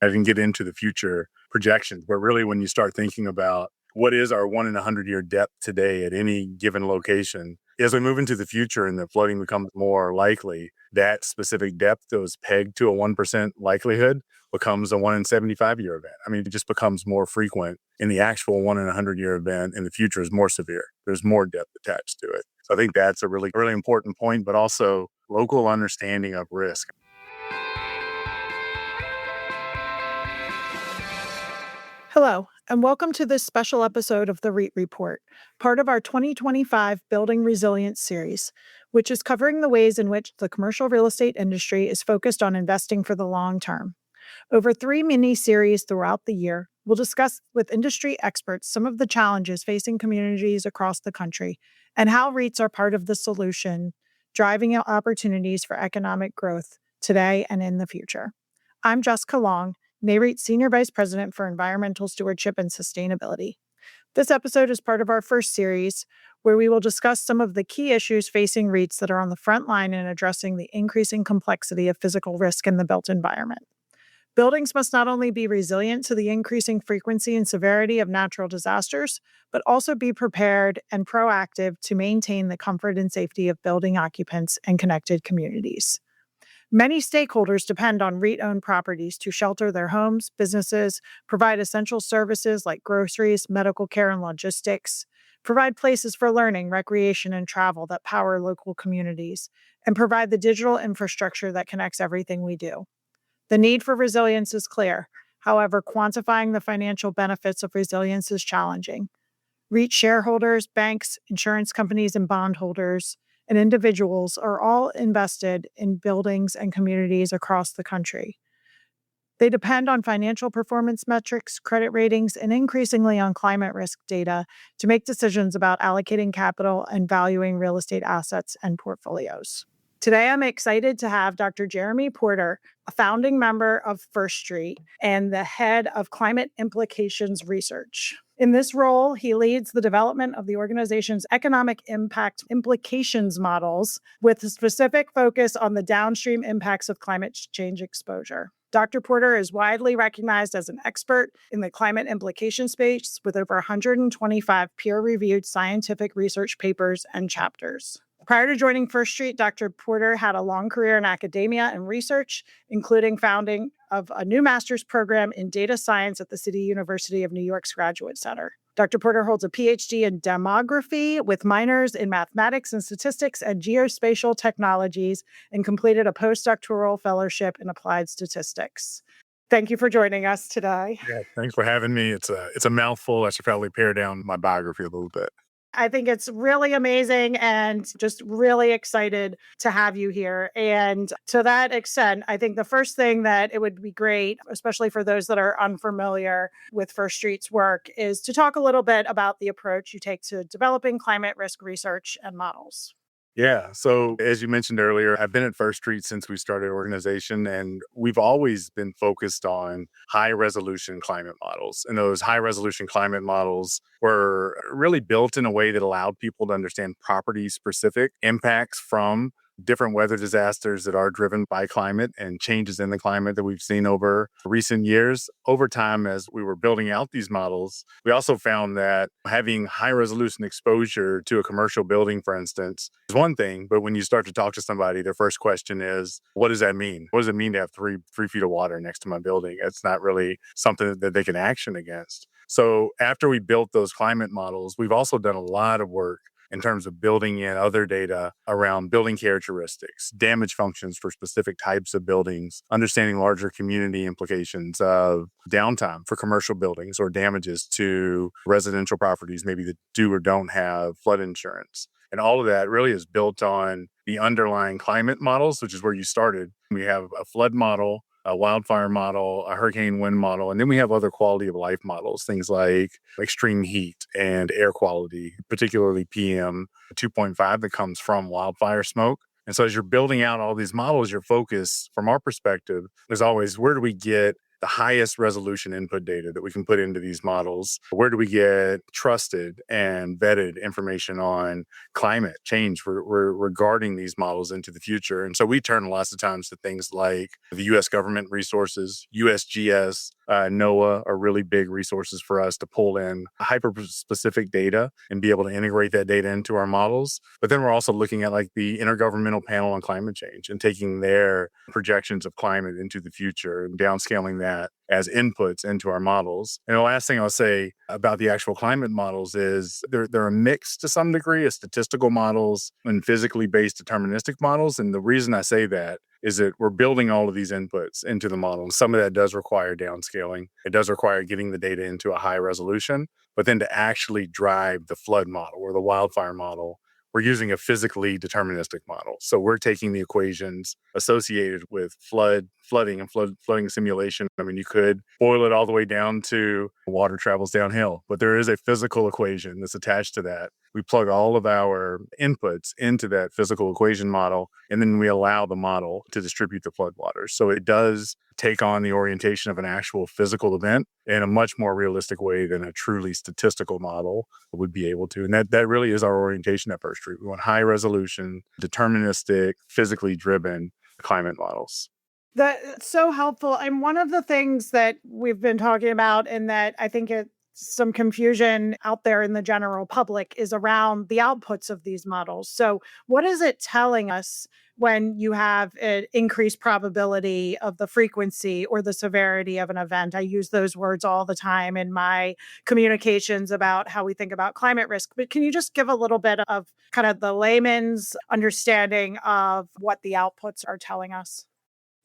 I didn't get into the future projections, but really when you start thinking about what is our 1 in 100-year depth today at any given location, as we move into the future and the flooding becomes more likely, that specific depth that was pegged to a 1% likelihood becomes a 1 in 75-year event. I mean, it just becomes more frequent, and the actual 1 in 100-year event in the future is more severe. There's more depth attached to it. So I think that's a really, really important point, but also local understanding of risk. Hello, and welcome to this special episode of the REIT Report, part of our 2025 Building Resilience series, which is covering the ways in which the commercial real estate industry is focused on investing for the long term. Over 3 mini-series throughout the year, we'll discuss with industry experts some of the challenges facing communities across the country and how REITs are part of the solution, driving out opportunities for economic growth today and in the future. I'm Jessica Long, NAREIT Senior Vice President for Environmental Stewardship and Sustainability. This episode is part of our first series, where we will discuss some of the key issues facing REITs that are on the front line in addressing the increasing complexity of physical risk in the built environment. Buildings must not only be resilient to the increasing frequency and severity of natural disasters, but also be prepared and proactive to maintain the comfort and safety of building occupants and connected communities. Many stakeholders depend on REIT-owned properties to shelter their homes, businesses, provide essential services like groceries, medical care, and logistics, provide places for learning, recreation, and travel that power local communities, and provide the digital infrastructure that connects everything we do. The need for resilience is clear. However, quantifying the financial benefits of resilience is challenging. REIT shareholders, banks, insurance companies, and bondholders and individuals are all invested in buildings and communities across the country. They depend on financial performance metrics, credit ratings, and increasingly on climate risk data to make decisions about allocating capital and valuing real estate assets and portfolios. Today, I'm excited to have Dr. Jeremy Porter, a founding member of First Street and the head of Climate Implications Research. In this role, he leads the development of the organization's economic impact implications models with a specific focus on the downstream impacts of climate change exposure. Dr. Porter is widely recognized as an expert in the climate implication space with over 125 peer-reviewed scientific research papers and chapters. Prior to joining First Street, Dr. Porter had a long career in academia and research, including founding of a new master's program in data science at the City University of New York's Graduate Center. Dr. Porter holds a PhD in demography with minors in mathematics and statistics and geospatial technologies, and completed a postdoctoral fellowship in applied statistics. Thank you for joining us today. Yeah, thanks for having me. It's a mouthful. I should probably pare down my biography a little bit. I think it's really amazing and just really excited to have you here. And to that extent, I think the first thing that it would be great, especially for those that are unfamiliar with First Street's work, is to talk a little bit about the approach you take to developing climate risk research and models. Yeah. So as you mentioned earlier, I've been at First Street since we started our organization, and we've always been focused on high resolution climate models. And those high resolution climate models were really built in a way that allowed people to understand property specific impacts from different weather disasters that are driven by climate and changes in the climate that we've seen over recent years. Over time, as we were building out these models, we also found that having high resolution exposure to a commercial building, for instance, is one thing. But when you start to talk to somebody, their first question is, what does that mean? What does it mean to have three feet of water next to my building? It's not really something that they can action against. So after we built those climate models, we've also done a lot of work in terms of building in other data around building characteristics, damage functions for specific types of buildings, understanding larger community implications of downtime for commercial buildings or damages to residential properties, maybe that do or don't have flood insurance. And all of that really is built on the underlying climate models, which is where you started. We have a flood model, a wildfire model, a hurricane wind model, and then we have other quality of life models, things like extreme heat and air quality, particularly PM 2.5 that comes from wildfire smoke. And so as you're building out all these models, your focus from our perspective is always, where do we get the highest resolution input data that we can put into these models? Where do we get trusted and vetted information on climate change regarding these models into the future? And so we turn lots of times to things like the US government resources, USGS, NOAA are really big resources for us to pull in hyper-specific data and be able to integrate that data into our models. But then we're also looking at like the Intergovernmental Panel on Climate Change and taking their projections of climate into the future and downscaling that as inputs into our models. And the last thing I'll say about the actual climate models is they're a mix to some degree of statistical models and physically based deterministic models. And the reason I say that is that we're building all of these inputs into the model. And some of that does require downscaling. It does require getting the data into a high resolution, but then to actually drive the flood model or the wildfire model, we're using a physically deterministic model. So we're taking the equations associated with flooding and flooding simulation. I mean, you could boil it all the way down to water travels downhill, but there is a physical equation that's attached to that. We plug all of our inputs into that physical equation model, and then we allow the model to distribute the floodwaters. So it does take on the orientation of an actual physical event in a much more realistic way than a truly statistical model would be able to. And that really is our orientation at First Street. We want high resolution, deterministic, physically driven climate models. That's so helpful. And one of the things that we've been talking about, and that I think it's some confusion out there in the general public, is around the outputs of these models. So, what is it telling us when you have an increased probability of the frequency or the severity of an event? I use those words all the time in my communications about how we think about climate risk. But can you just give a little bit of kind of the layman's understanding of what the outputs are telling us?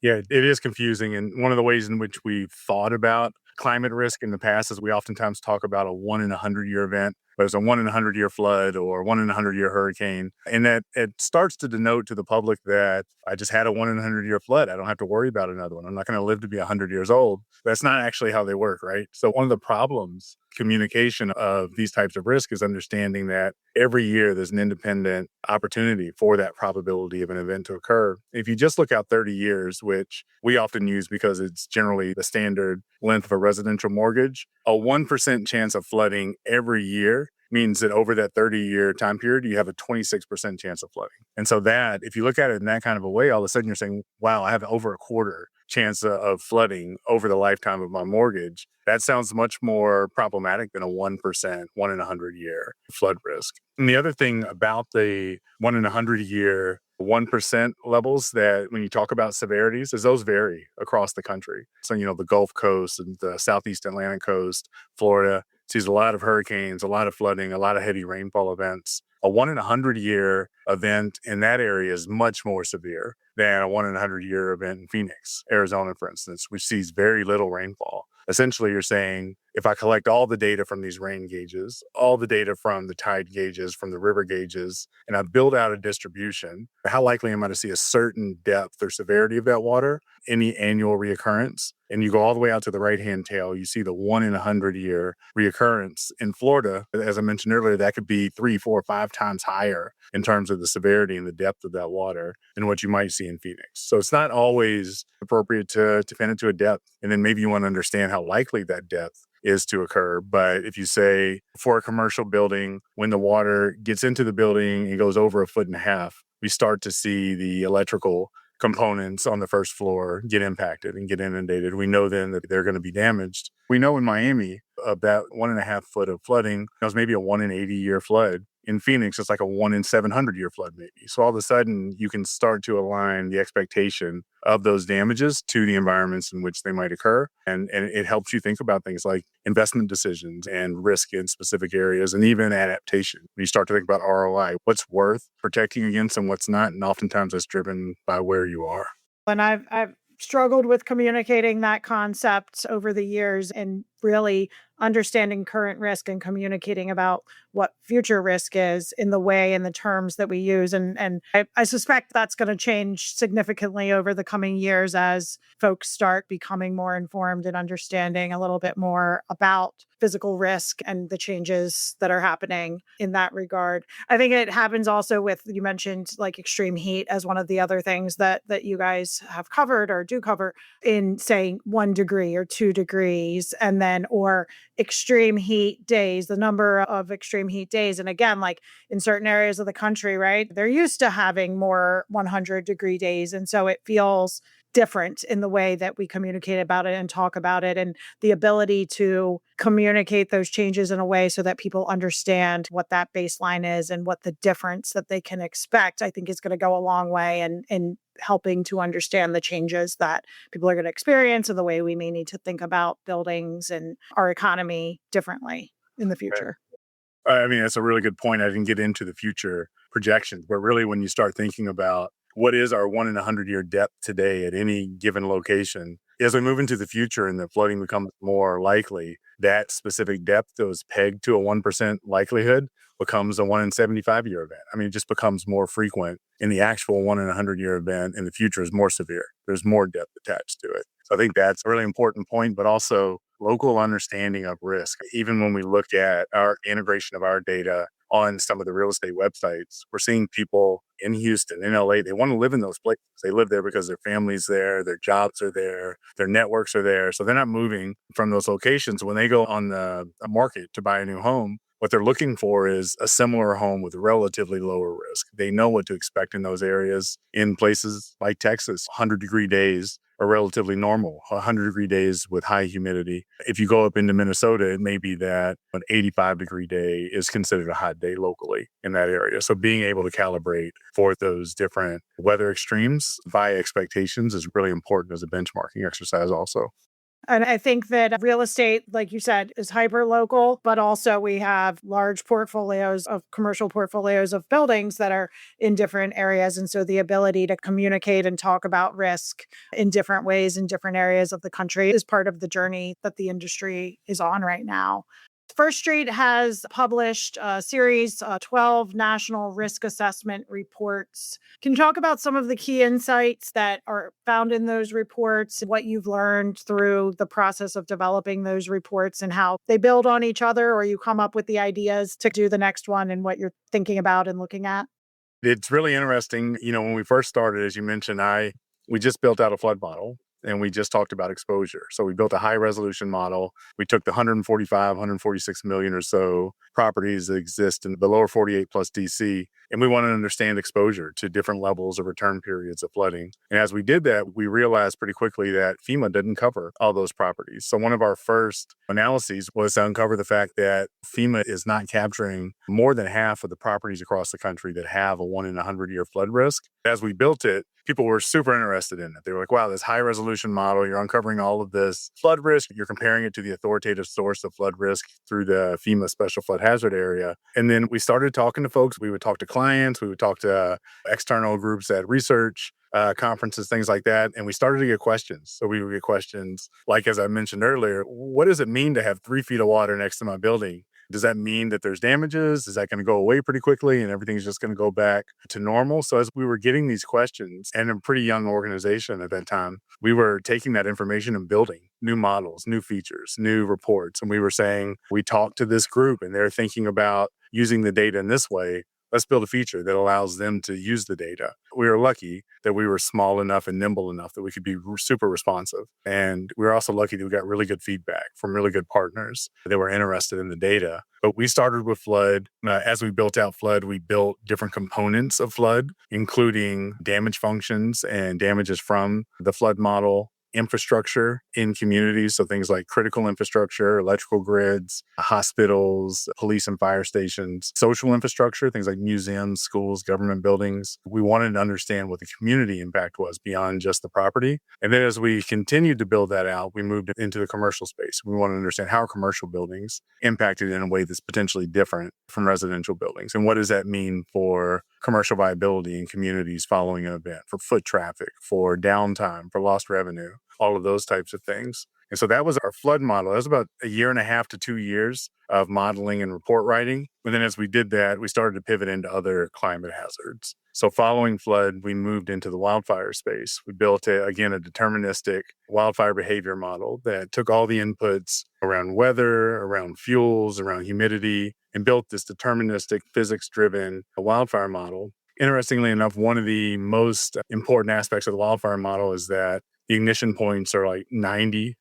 Yeah, it is confusing. And one of the ways in which we've thought about climate risk in the past is we oftentimes talk about a 1 in 100 year event, but it's a 1 in 100 year flood or 1 in 100 year hurricane. And that it starts to denote to the public that I just had a 1 in 100 year flood. I don't have to worry about another one. I'm not going to live to be 100 years old. That's not actually how they work, right? So one of the problems communication of these types of risk is understanding that every year there's an independent opportunity for that probability of an event to occur. If you just look out 30 years, which we often use because it's generally the standard length of a residential mortgage, a 1% chance of flooding every year means that over that 30-year time period, you have a 26% chance of flooding. And so that, if you look at it in that kind of a way, all of a sudden you're saying, wow, I have over a quarter chance of flooding over the lifetime of my mortgage. That sounds much more problematic than a 1%, 1 in 100 year flood risk. And the other thing about the 1 in 100 year 1% levels that when you talk about severities is those vary across the country. So, the Gulf Coast and the Southeast Atlantic coast, Florida sees a lot of hurricanes, a lot of flooding, a lot of heavy rainfall events. A 1 in 100 year event in that area is much more severe than a 1 in 100 year event in Phoenix, Arizona, for instance, which sees very little rainfall. Essentially, you're saying if I collect all the data from these rain gauges, all the data from the tide gauges, from the river gauges, and I build out a distribution, how likely am I to see a certain depth or severity of that water, any annual reoccurrence? And you go all the way out to the right-hand tail, you see the 1 in 100 year reoccurrence in Florida. As I mentioned earlier, that could be 3, 4, 5 times higher in terms of the severity and the depth of that water than what you might see in Phoenix. So it's not always appropriate to pin it to a depth. And then maybe you want to understand how likely that depth is to occur. But if you say for a commercial building, when the water gets into the building, it goes over 1.5 feet, we start to see the electrical components on the first floor get impacted and get inundated. We know then that they're going to be damaged. We know in Miami, about 1.5 foot of flooding, that was maybe a 1 in 80 year flood. In Phoenix, it's like a 1 in 700 year flood, maybe. So all of a sudden, you can start to align the expectation of those damages to the environments in which they might occur. And it helps you think about things like investment decisions and risk in specific areas and even adaptation. When you start to think about ROI, what's worth protecting against and what's not. And oftentimes that's driven by where you are. And I've struggled with communicating that concept over the years and really understanding current risk and communicating about what future risk is in the way and the terms that we use. And I suspect that's going to change significantly over the coming years as folks start becoming more informed and understanding a little bit more about physical risk and the changes that are happening in that regard. I think it happens also with, you mentioned like extreme heat as one of the other things that you guys have covered or do cover in saying 1 degree or 2 degrees, and then or extreme heat days, the number of extreme heat days. And again, like in certain areas of the country, right, they're used to having more 100-degree days. And so it feels different in the way that we communicate about it and talk about it, and the ability to communicate those changes in a way so that people understand what that baseline is and what the difference that they can expect, I think is going to go a long way in helping to understand the changes that people are going to experience and the way we may need to think about buildings and our economy differently in the future. I mean, that's a really good point. I didn't get into the future projections, but really when you start thinking about what is our 1 in 100-year depth today at any given location, as we move into the future and the flooding becomes more likely, that specific depth that was pegged to a 1% likelihood becomes a 1 in 75-year event. I mean, it just becomes more frequent, and the actual 1 in 100-year event in the future is more severe. There's more depth attached to it. So I think that's a really important point, but also local understanding of risk. Even when we look at our integration of our data on some of the real estate websites, we're seeing people in Houston, in LA, they want to live in those places. They live there because their family's there, their jobs are there, their networks are there. So they're not moving from those locations. When they go on the market to buy a new home, what they're looking for is a similar home with relatively lower risk. They know what to expect in those areas. In places like Texas, 100-degree days are relatively normal, 100-degree days with high humidity. If you go up into Minnesota, it may be that an 85-degree day is considered a hot day locally in that area. So being able to calibrate for those different weather extremes via expectations is really important as a benchmarking exercise also. And I think that real estate, like you said, is hyper local, but also we have large portfolios of commercial portfolios of buildings that are in different areas. And so the ability to communicate and talk about risk in different ways in different areas of the country is part of the journey that the industry is on right now. First Street has published a series, 12 national risk assessment reports. Can you talk about some of the key insights that are found in those reports, what you've learned through the process of developing those reports and how they build on each other, or you come up with the ideas to do the next one and what you're thinking about and looking at? It's really interesting. When we first started, as you mentioned, we just built out a flood model and we just talked about exposure. So we built a high resolution model. We took the 145, 146 million or so properties that exist in the lower 48 plus DC, and we wanted to understand exposure to different levels of return periods of flooding. And as we did that, we realized pretty quickly that FEMA didn't cover all those properties. So one of our first analyses was to uncover the fact that FEMA is not capturing more than half of the properties across the country that have a 1 in 100-year flood risk. As we built it, people were super interested in it. They were like, wow, this high resolution model, you're uncovering all of this flood risk. You're comparing it to the authoritative source of flood risk through the FEMA special flood hazard area. And then we started talking to folks. We would talk to clients. We would talk to external groups at research conferences, things like that. And we started to get questions. So we would get questions like, as I mentioned earlier, what does it mean to have 3 feet of water next to my building? Does that mean that there's damages? Is that going to go away pretty quickly and everything's just going to go back to normal? So as we were getting these questions, and a pretty young organization at that time, we were taking that information and building new models, new features, new reports. And we were saying, we talked to this group and they're thinking about using the data in this way. Let's build a feature that allows them to use the data. We were lucky that we were small enough and nimble enough that we could be super responsive. And we were also lucky that we got really good feedback from really good partners that were interested in the data. But we started with flood. As we built out flood, we built different components of flood, including damage functions and damages from the flood model, infrastructure in communities. So things like critical infrastructure, electrical grids, hospitals, police and fire stations, social infrastructure, things like museums, schools, government buildings. We wanted to understand what the community impact was beyond just the property. And then as we continued to build that out, we moved into the commercial space. We wanted to understand how are commercial buildings impacted in a way that's potentially different from residential buildings. And what does that mean for commercial viability in communities following an event, for foot traffic, for downtime, for lost revenue, all of those types of things. And so that was our flood model. That was about a year and a half to 2 years of modeling and report writing. And then as we did that, we started to pivot into other climate hazards. So following flood, we moved into the wildfire space. We built, again, a deterministic wildfire behavior model that took all the inputs around weather, around fuels, around humidity, and built this deterministic physics-driven wildfire model. Interestingly enough, one of the most important aspects of the wildfire model is that the ignition points are like 90%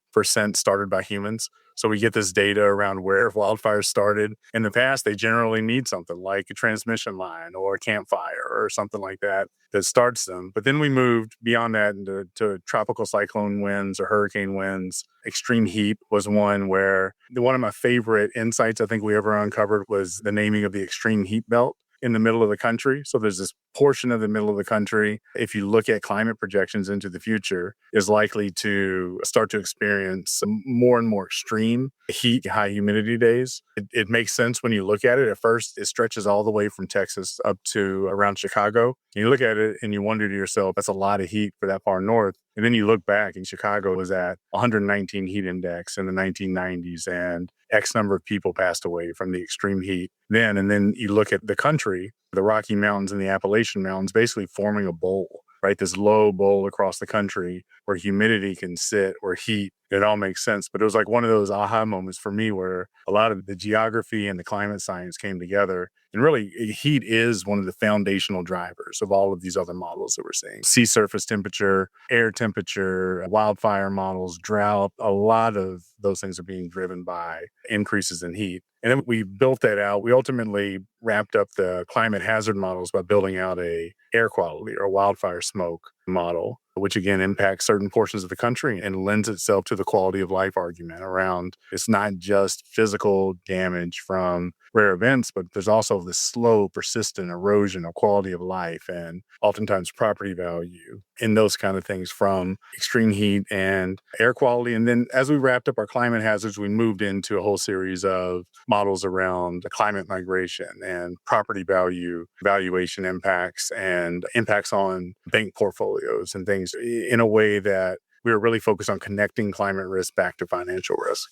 started by humans. So we get this data around where wildfires started. In the past, they generally need something like a transmission line or a campfire or something like that that starts them. But then we moved beyond that into to tropical cyclone winds or hurricane winds. Extreme heat was one where one of my favorite insights I think we ever uncovered was the naming of the extreme heat belt in the middle of the country. So there's this portion of the middle of the country, if you look at climate projections into the future, is likely to start to experience more and more extreme heat, high humidity days. It makes sense when you look at it. At first, it stretches all the way from Texas up to around Chicago. You look at it and you wonder to yourself, that's a lot of heat for that far north. And then you look back and Chicago was at 119 heat index in the 1990s and X number of people passed away from the extreme heat then. And then you look at the country, the Rocky Mountains and the Appalachian Mountains basically forming a bowl, right? This low bowl across the country where humidity can sit or heat. It all makes sense. But it was like one of those aha moments for me where a lot of the geography and the climate science came together. And really, heat is one of the foundational drivers of all of these other models that we're seeing. Sea surface temperature, air temperature, wildfire models, drought, a lot of those things are being driven by increases in heat. And then we built that out. We ultimately wrapped up the climate hazard models by building out a air quality or wildfire smoke model, which again impacts certain portions of the country and lends itself to the quality of life argument around it's not just physical damage from rare events, but there's also this slow, persistent erosion of quality of life and oftentimes property value and those kind of things from extreme heat and air quality. And then as we wrapped up our climate hazards, we moved into a whole series of models around climate migration and property value, valuation impacts and impacts on bank portfolios and things in a way that we were really focused on connecting climate risk back to financial risk.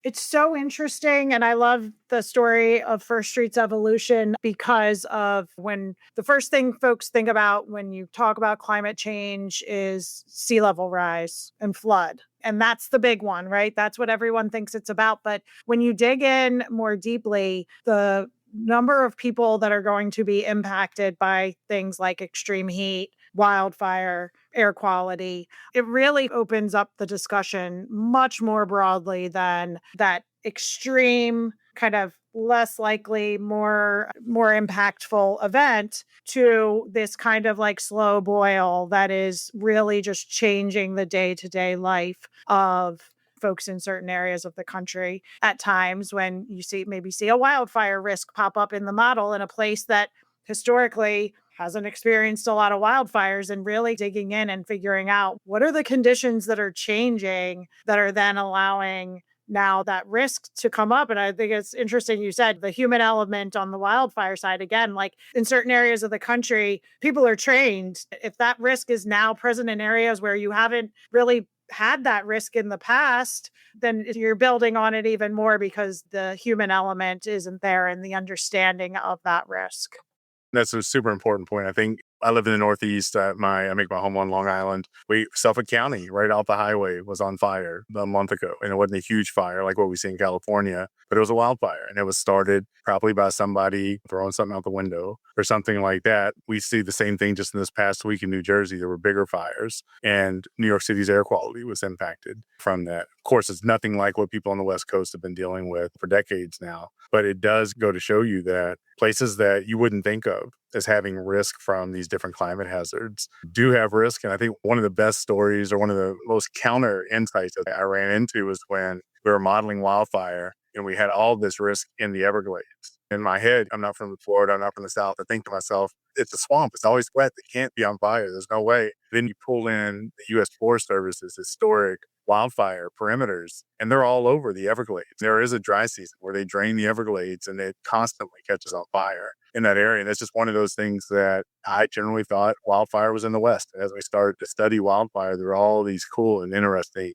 It's so interesting. And I love the story of First Street's evolution because of when the first thing folks think about when you talk about climate change is sea level rise and flood. And that's the big one, right? That's what everyone thinks it's about. But when you dig in more deeply, the number of people that are going to be impacted by things like extreme heat, wildfire, air quality, it really opens up the discussion much more broadly than that extreme kind of less likely, more impactful event to this kind of like slow boil that is really just changing the day-to-day life of folks in certain areas of the country at times when you see a wildfire risk pop up in the model in a place that historically hasn't experienced a lot of wildfires, and really digging in and figuring out what are the conditions that are changing that are then allowing now that risk to come up. And I think it's interesting you said the human element on the wildfire side. Again, like in certain areas of the country, people are trained. If that risk is now present in areas where you haven't really had that risk in the past, then you're building on it even more because the human element isn't there and the understanding of that risk. That's a super important point. I think I live in the Northeast. I make my home on Long Island. Suffolk County, right off the highway, was on fire a month ago, and it wasn't a huge fire like what we see in California, but it was a wildfire, and it was started probably by somebody throwing something out the window or something like that. We see the same thing just in this past week in New Jersey. There were bigger fires, and New York City's air quality was impacted from that. Of course, it's nothing like what people on the West Coast have been dealing with for decades now, but it does go to show you that places that you wouldn't think of as having risk from these different climate hazards do have risk. And I think one of the best stories or one of the most counter insights that I ran into was when we were modeling wildfire and we had all this risk in the Everglades. In my head, I'm not from Florida, I'm not from the South. I think to myself, it's a swamp. It's always wet. It can't be on fire. There's no way. Then you pull in the U.S. Forest Service's historic wildfire perimeters, and they're all over the Everglades. There is a dry season where they drain the Everglades and it constantly catches on fire in that area. And it's just one of those things that I generally thought wildfire was in the West. As we started to study wildfire, there are all these cool and interesting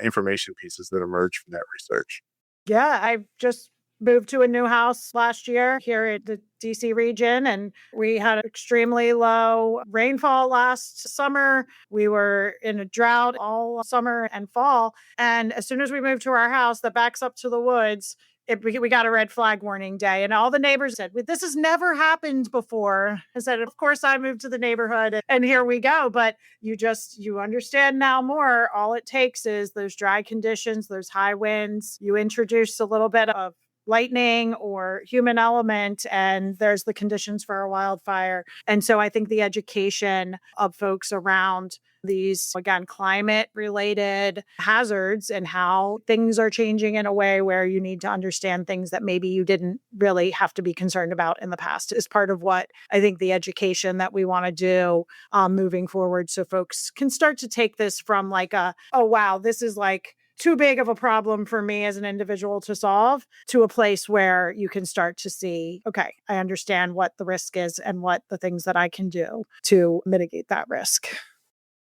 information pieces that emerge from that research. Yeah, I just moved to a new house last year here at the DC region, and we had extremely low rainfall last summer. We were in a drought all summer and fall. And as soon as we moved to our house that backs up to the woods, we got a red flag warning day. And all the neighbors said, "This has never happened before." I said, "Of course, I moved to the neighborhood and here we go." But you understand now more. All it takes is those dry conditions, those high winds. You introduce a little bit of lightning or human element, and there's the conditions for a wildfire. And so I think the education of folks around these, again, climate related hazards and how things are changing in a way where you need to understand things that maybe you didn't really have to be concerned about in the past is part of what I think the education that we want to do moving forward. So folks can start to take this from like oh, wow, this is like too big of a problem for me as an individual to solve, to a place where you can start to see, okay, I understand what the risk is and what the things that I can do to mitigate that risk.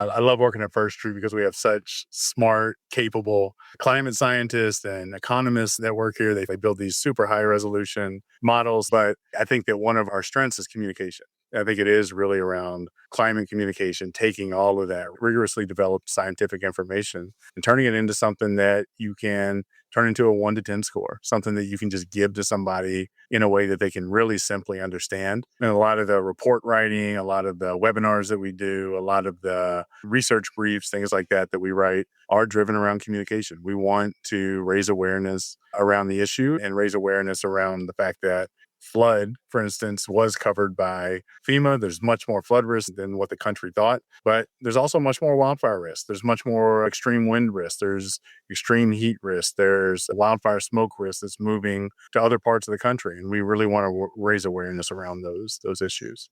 I love working at First Tree because we have such smart, capable climate scientists and economists that work here. They build these super high resolution models. But I think that one of our strengths is communication. I think it is really around climate communication, taking all of that rigorously developed scientific information and turning it into something that you can turn into a 1 to 10 score, something that you can just give to somebody in a way that they can really simply understand. And a lot of the report writing, a lot of the webinars that we do, a lot of the research briefs, things like that we write are driven around communication. We want to raise awareness around the issue and raise awareness around the fact that flood, for instance, was covered by FEMA. There's much more flood risk than what the country thought, but there's also much more wildfire risk. There's much more extreme wind risk. There's extreme heat risk. There's wildfire smoke risk that's moving to other parts of the country. And we really want to raise awareness around those issues.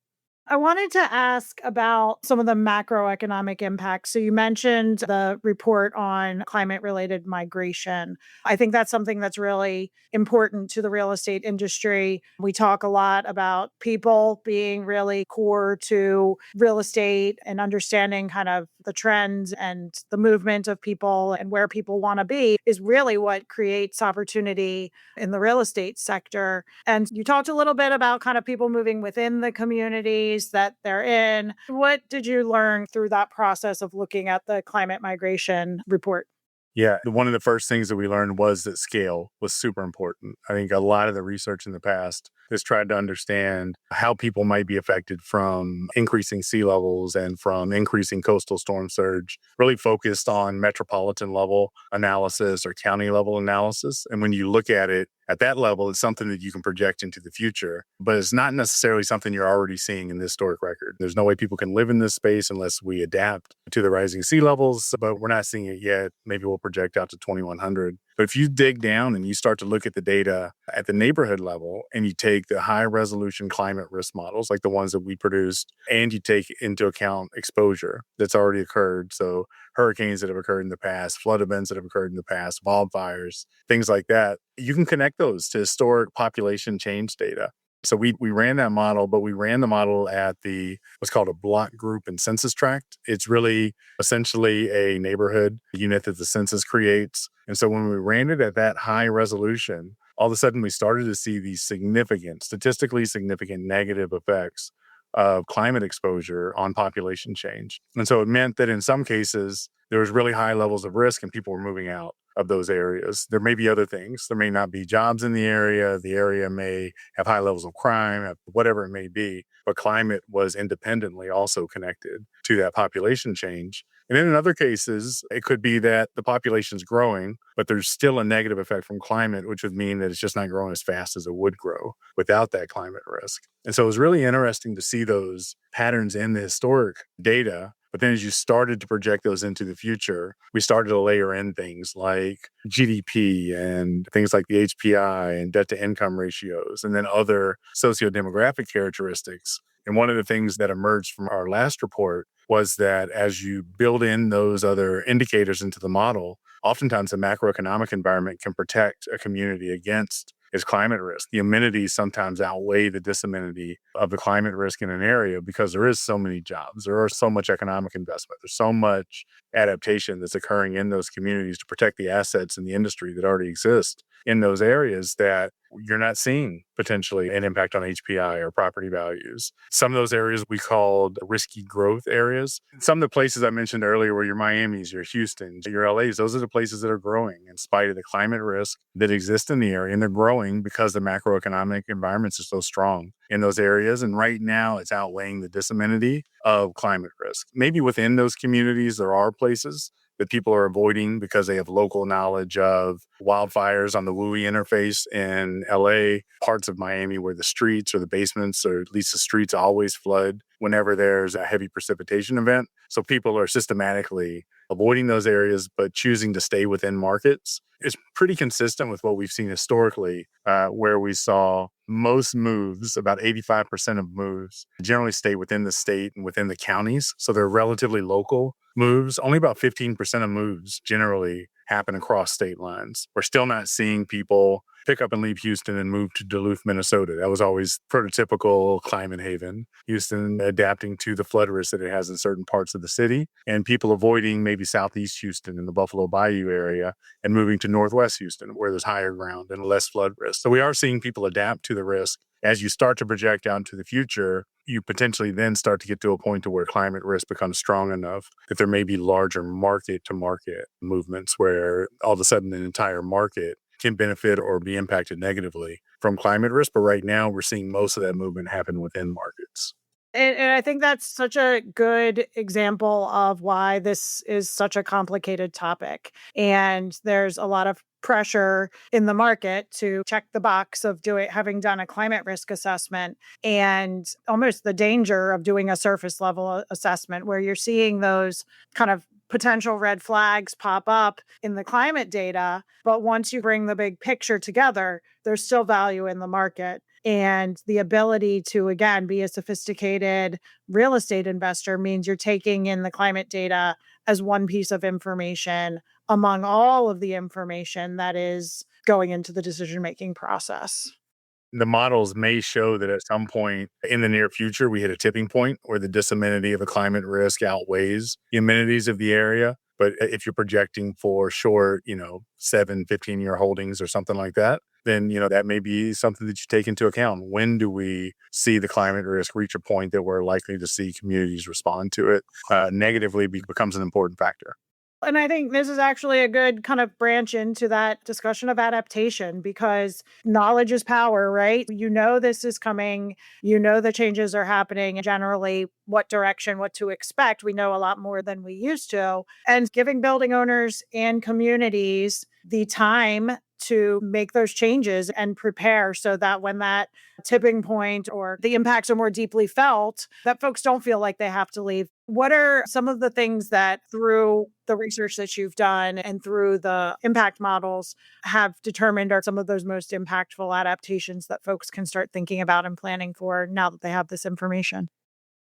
I wanted to ask about some of the macroeconomic impacts. So you mentioned the report on climate related migration. I think that's something that's really important to the real estate industry. We talk a lot about people being really core to real estate and understanding kind of the trends and the movement of people and where people want to be is really what creates opportunity in the real estate sector. And you talked a little bit about kind of people moving within the communities that they're in. What did you learn through that process of looking at the climate migration report? Yeah, one of the first things that we learned was that scale was super important. I think a lot of the research in the past has tried to understand how people might be affected from increasing sea levels and from increasing coastal storm surge, really focused on metropolitan level analysis or county level analysis. And when you look at it at that level, it's something that you can project into the future, but it's not necessarily something you're already seeing in the historic record. There's no way people can live in this space unless we adapt to the rising sea levels, but we're not seeing it yet. Maybe we'll project out to 2100. But if you dig down and you start to look at the data at the neighborhood level and you take the high resolution climate risk models, like the ones that we produced, and you take into account exposure that's already occurred. So hurricanes that have occurred in the past, flood events that have occurred in the past, wildfires, things like that, you can connect those to historic population change data. So we ran that model, but we ran the model at what's called a block group and census tract. It's really essentially a neighborhood unit that the census creates. And so when we ran it at that high resolution, all of a sudden we started to see these statistically significant negative effects of climate exposure on population change. And so it meant that in some cases, there was really high levels of risk and people were moving out of those areas. There may be other things. There may not be jobs in the area. The area may have high levels of crime, whatever it may be. But climate was independently also connected to that population change. And then in other cases, it could be that the population's growing, but there's still a negative effect from climate, which would mean that it's just not growing as fast as it would grow without that climate risk. And so it was really interesting to see those patterns in the historic data. But then as you started to project those into the future, we started to layer in things like GDP and things like the HPI and debt to income ratios, and then other sociodemographic characteristics. And one of the things that emerged from our last report was that as you build in those other indicators into the model, oftentimes the macroeconomic environment can protect a community against its climate risk. The amenities sometimes outweigh the disamenity of the climate risk in an area because there is so many jobs, there are so much economic investment, there's so much adaptation that's occurring in those communities to protect the assets and the industry that already exist in those areas that you're not seeing potentially an impact on HPI or property values. Some of those areas we called risky growth areas. Some of the places I mentioned earlier were your Miamis, your Houstons, your LAs. Those are the places that are growing in spite of the climate risk that exists in the area. And they're growing because the macroeconomic environments are so strong in those areas. And right now it's outweighing the disamenity of climate risk. Maybe within those communities, there are places that people are avoiding because they have local knowledge of wildfires on the WUI interface in LA, parts of Miami where the streets or the basements, or at least the streets, always flood whenever there's a heavy precipitation event. So people are systematically avoiding those areas, but choosing to stay within markets. It's pretty consistent with what we've seen historically, where we saw most moves, about 85% of moves, generally stay within the state and within the counties. So they're relatively local moves. Only about 15% of moves generally happen across state lines. We're still not seeing people pick up and leave Houston and move to Duluth, Minnesota. That was always prototypical climate haven. Houston adapting to the flood risk that it has in certain parts of the city, and people avoiding maybe Southeast Houston and the Buffalo Bayou area and moving to Northwest Houston where there's higher ground and less flood risk. So we are seeing people adapt to the risk. As you start to project out into the future, you potentially then start to get to a point to where climate risk becomes strong enough that there may be larger market-to-market movements where all of a sudden an entire market can benefit or be impacted negatively from climate risk. But right now, we're seeing most of that movement happen within markets. And I think that's such a good example of why this is such a complicated topic. And there's a lot of pressure in the market to check the box of having done a climate risk assessment, and almost the danger of doing a surface level assessment where you're seeing those kind of potential red flags pop up in the climate data. But once you bring the big picture together, there's still value in the market. And the ability to, again, be a sophisticated real estate investor means you're taking in the climate data as one piece of information among all of the information that is going into the decision-making process. The models may show that at some point in the near future, we hit a tipping point where the disamenity of a climate risk outweighs the amenities of the area. But if you're projecting for short, 7, 15-year holdings or something like that, then, that may be something that you take into account. When do we see the climate risk reach a point that we're likely to see communities respond to it negatively becomes an important factor. And I think this is actually a good kind of branch into that discussion of adaptation, because knowledge is power, right? You know this is coming. You know the changes are happening. Generally, what direction, what to expect. We know a lot more than we used to. And giving building owners and communities the time to make those changes and prepare so that when that tipping point or the impacts are more deeply felt, that folks don't feel like they have to leave. What are some of the things that through the research that you've done and through the impact models have determined are some of those most impactful adaptations that folks can start thinking about and planning for now that they have this information?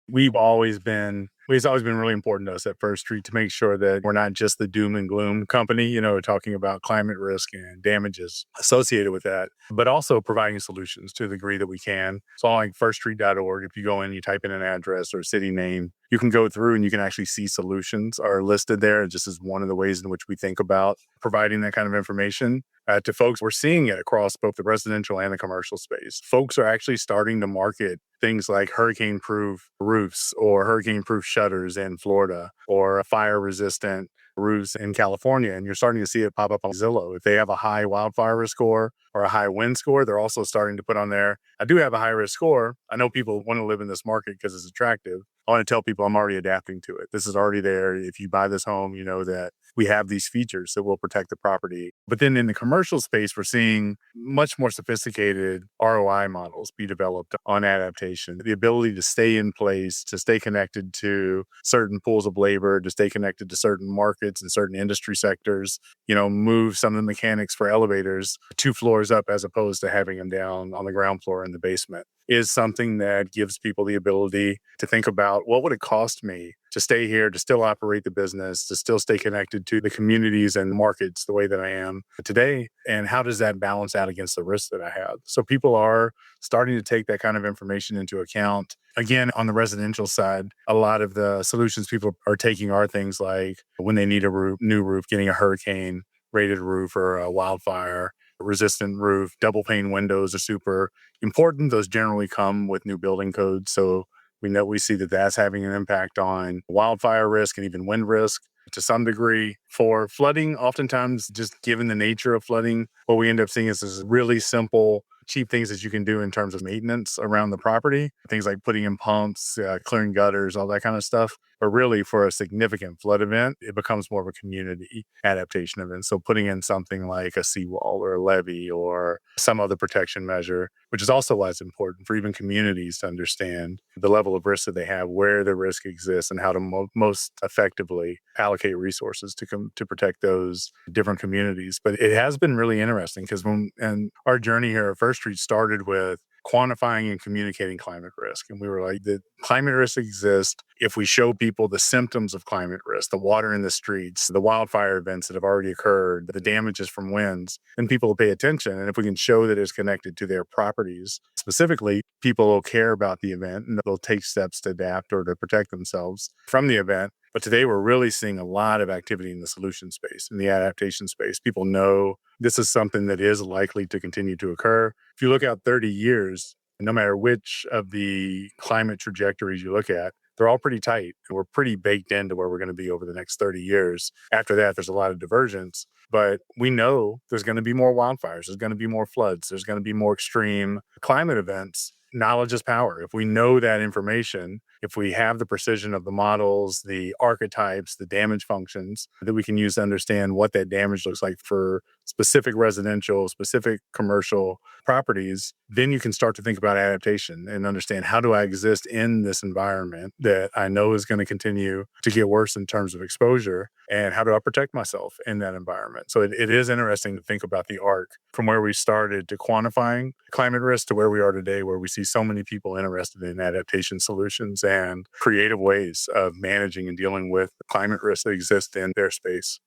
It's always been really important to us at First Street to make sure that we're not just the doom and gloom company, talking about climate risk and damages associated with that, but also providing solutions to the degree that we can. So like firststreet.org, if you go in, you type in an address or a city name, you can go through and you can actually see solutions are listed there. Just as one of the ways in which we think about providing that kind of information to folks. We're seeing it across both the residential and the commercial space. Folks are actually starting to market things like hurricane-proof roofs or hurricane-proof shutters in Florida or fire-resistant roofs in California. And you're starting to see it pop up on Zillow. If they have a high wildfire risk score or a high wind score, they're also starting to put on there, I do have a high risk score. I know people want to live in this market because it's attractive. I want to tell people I'm already adapting to it. This is already there. If you buy this home, you know that we have these features that will protect the property. But then in the commercial space, we're seeing much more sophisticated ROI models be developed on adaptation. The ability to stay in place, to stay connected to certain pools of labor, to stay connected to certain markets and certain industry sectors, move some of the mechanics for elevators 2 floors up as opposed to having them down on the ground floor in the basement is something that gives people the ability to think about what would it cost me to stay here, to still operate the business, to still stay connected to the communities and markets the way that I am today? And how does that balance out against the risks that I have? So people are starting to take that kind of information into account. Again, on the residential side, a lot of the solutions people are taking are things like when they need a new roof, getting a hurricane rated roof or a wildfire resistant roof. Double pane windows are super important. Those generally come with new building codes. So we see that that's having an impact on wildfire risk and even wind risk to some degree. For flooding, oftentimes, just given the nature of flooding, what we end up seeing is this really simple, cheap things that you can do in terms of maintenance around the property. Things like putting in pumps, clearing gutters, all that kind of stuff. But really, for a significant flood event, it becomes more of a community adaptation event. So putting in something like a seawall or a levee or some other protection measure, which is also why it's important for even communities to understand the level of risk that they have, where the risk exists, and how to most effectively allocate resources to protect those different communities. But it has been really interesting because and our journey here at First Street started with quantifying and communicating climate risk. And we were like, the climate risk exists if we show people the symptoms of climate risk, the water in the streets, the wildfire events that have already occurred, the damages from winds, then people will pay attention. And if we can show that it's connected to their properties, specifically, people will care about the event and they'll take steps to adapt or to protect themselves from the event. But today we're really seeing a lot of activity in the solution space, in the adaptation space. People know this is something that is likely to continue to occur. If you look out 30 years, no matter which of the climate trajectories you look at, they're all pretty tight. And we're pretty baked into where we're going to be over the next 30 years. After that, there's a lot of divergence. But we know there's going to be more wildfires. There's going to be more floods. There's going to be more extreme climate events. Knowledge is power. If we know that information, if we have the precision of the models, the archetypes, the damage functions that we can use to understand what that damage looks like for specific residential, specific commercial properties, then you can start to think about adaptation and understand, how do I exist in this environment that I know is going to continue to get worse in terms of exposure, and how do I protect myself in that environment? So it is interesting to think about the arc from where we started to quantifying climate risk to where we are today, where we see so many people interested in adaptation solutions and creative ways of managing and dealing with the climate risks that exist in their space.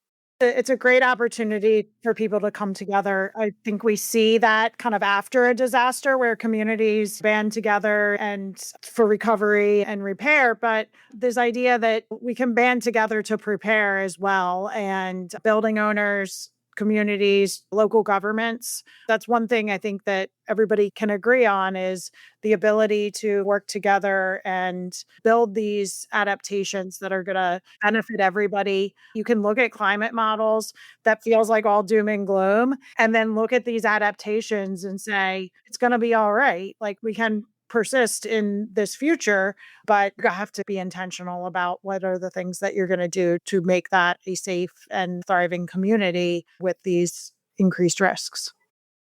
It's a great opportunity for people to come together. I think we see that kind of after a disaster where communities band together and for recovery and repair. But this idea that we can band together to prepare as well, and building owners, communities, local governments. That's one thing I think that everybody can agree on, is the ability to work together and build these adaptations that are going to benefit everybody. You can look at climate models that feels like all doom and gloom, and then look at these adaptations and say, it's going to be all right. Like, we can persist in this future, but you have to be intentional about what are the things that you're going to do to make that a safe and thriving community with these increased risks.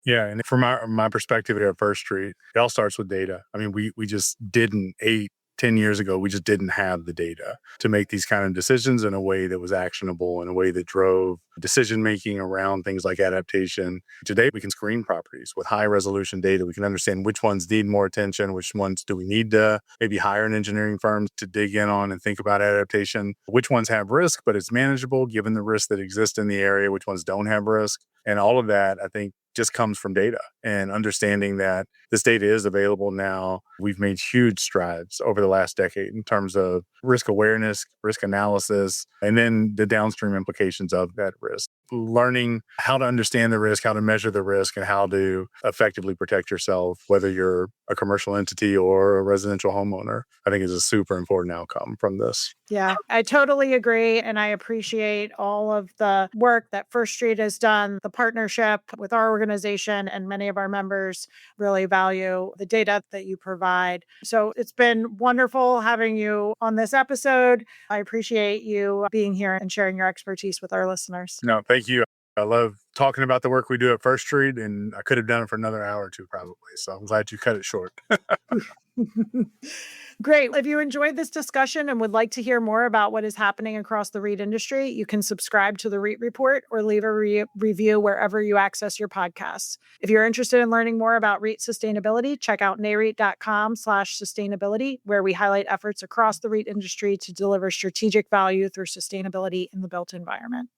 Yeah, and from my perspective here at First Street, it all starts with data. I mean, we just didn't 10 years ago, we just didn't have the data to make these kind of decisions in a way that was actionable, in a way that drove decision making around things like adaptation. Today, we can screen properties with high resolution data. We can understand which ones need more attention, which ones do we need to maybe hire an engineering firm to dig in on and think about adaptation, which ones have risk, but it's manageable given the risks that exist in the area, which ones don't have risk. And all of that, I think, just comes from data and understanding that this data is available now. We've made huge strides over the last decade in terms of risk awareness, risk analysis, and then the downstream implications of that risk. Learning how to understand the risk, how to measure the risk, and how to effectively protect yourself, whether you're a commercial entity or a residential homeowner, I think is a super important outcome from this. Yeah, I totally agree. And I appreciate all of the work that First Street has done, the partnership with our organization, and many of our members really value the data that you provide. So it's been wonderful having you on this episode. I appreciate you being here and sharing your expertise with our listeners. No, thank you. I love talking about the work we do at First Street, and I could have done it for another hour or two probably. So I'm glad you cut it short. Great. If you enjoyed this discussion and would like to hear more about what is happening across the REIT industry, you can subscribe to the REIT Report or leave a review wherever you access your podcasts. If you're interested in learning more about REIT sustainability, check out nareit.com/sustainability, where we highlight efforts across the REIT industry to deliver strategic value through sustainability in the built environment.